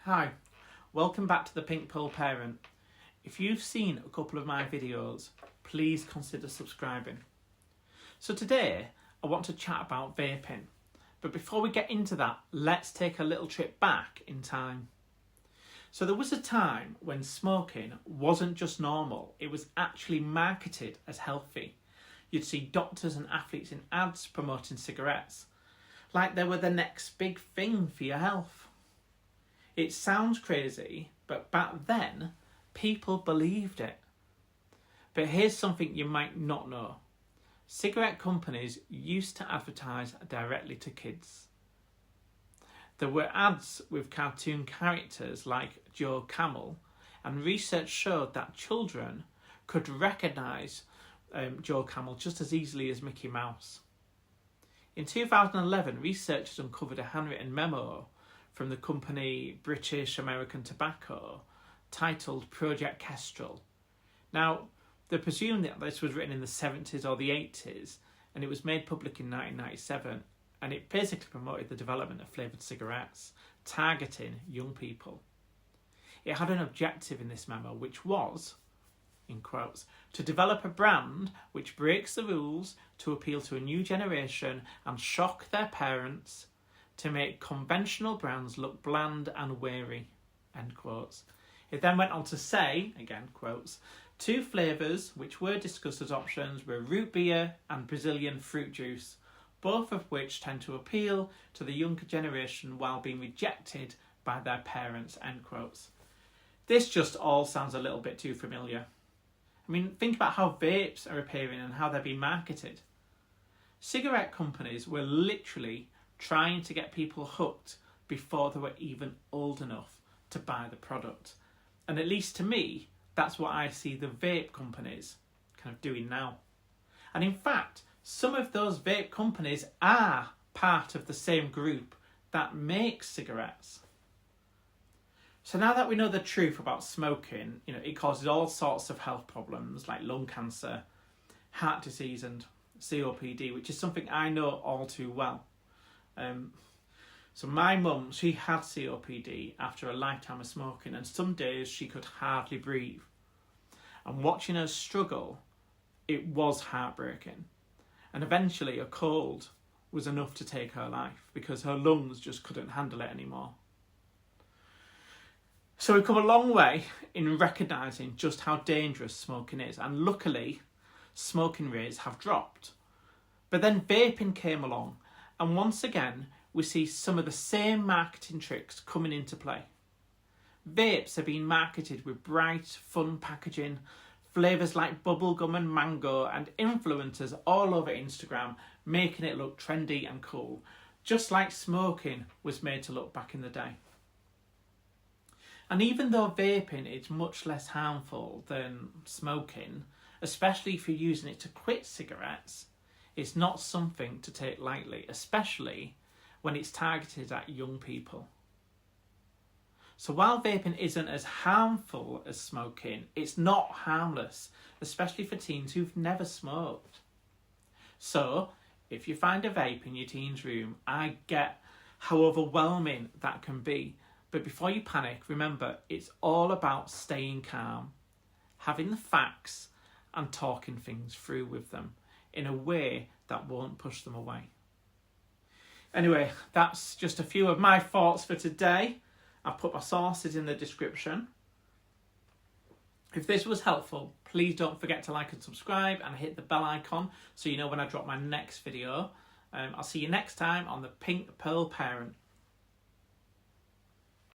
Hi, welcome back to the Pink Pearl Parent. If you've seen a couple of my videos, please consider subscribing. So today, I want to chat about vaping. But before we get into that, let's take a little trip back in time. So there was a time when smoking wasn't just normal, it was actually marketed as healthy. You'd see doctors and athletes in ads promoting cigarettes, like they were the next big thing for your health. It sounds crazy, but back then, people believed it. But here's something you might not know. Cigarette companies used to advertise directly to kids. There were ads with cartoon characters like Joe Camel, and research showed that children could recognise Joe Camel just as easily as Mickey Mouse. In 2011, researchers uncovered a handwritten memo from the company British American Tobacco titled Project Kestrel. Now, they presume that this was written in the 70s or the 80s, and it was made public in 1997, and it basically promoted the development of flavoured cigarettes, targeting young people. It had an objective in this memo, which was, in quotes, to develop a brand which breaks the rules to appeal to a new generation and shock their parents, to make conventional brands look bland and weary, end quotes. It then went on to say, again quotes, two flavours which were discussed as options were root beer and Brazilian fruit juice, both of which tend to appeal to the younger generation while being rejected by their parents, end quotes. This just all sounds a little bit too familiar. I mean, think about how vapes are appearing and how they're being marketed. Cigarette companies were literally trying to get people hooked before they were even old enough to buy the product. And at least to me, that's what I see the vape companies kind of doing now. And in fact, some of those vape companies are part of the same group that makes cigarettes. So now that we know the truth about smoking, it causes all sorts of health problems like lung cancer, heart disease and COPD, which is something I know all too well. So my mum, she had COPD after a lifetime of smoking, and some days she could hardly breathe. And watching her struggle, it was heartbreaking. And eventually a cold was enough to take her life because her lungs just couldn't handle it anymore. So we've come a long way in recognising just how dangerous smoking is, and luckily smoking rates have dropped. But then vaping came along, and once again we see some of the same marketing tricks coming into play. Vapes are being marketed with bright, fun packaging, flavours like bubblegum and mango, and influencers all over Instagram making it look trendy and cool, just like smoking was made to look back in the day. And even though vaping is much less harmful than smoking, especially if you're using it to quit cigarettes, it's not something to take lightly, especially when it's targeted at young people. So while vaping isn't as harmful as smoking, it's not harmless, especially for teens who've never smoked. So if you find a vape in your teen's room, I get how overwhelming that can be. But before you panic, remember, it's all about staying calm, having the facts and talking things through with them in a way that won't push them away. Anyway, that's just a few of my thoughts for today. I've put my sources in the description. If this was helpful, please don't forget to like and subscribe and hit the bell icon so you know when I drop my next video. I'll see you next time on the Pink Pearl Parent.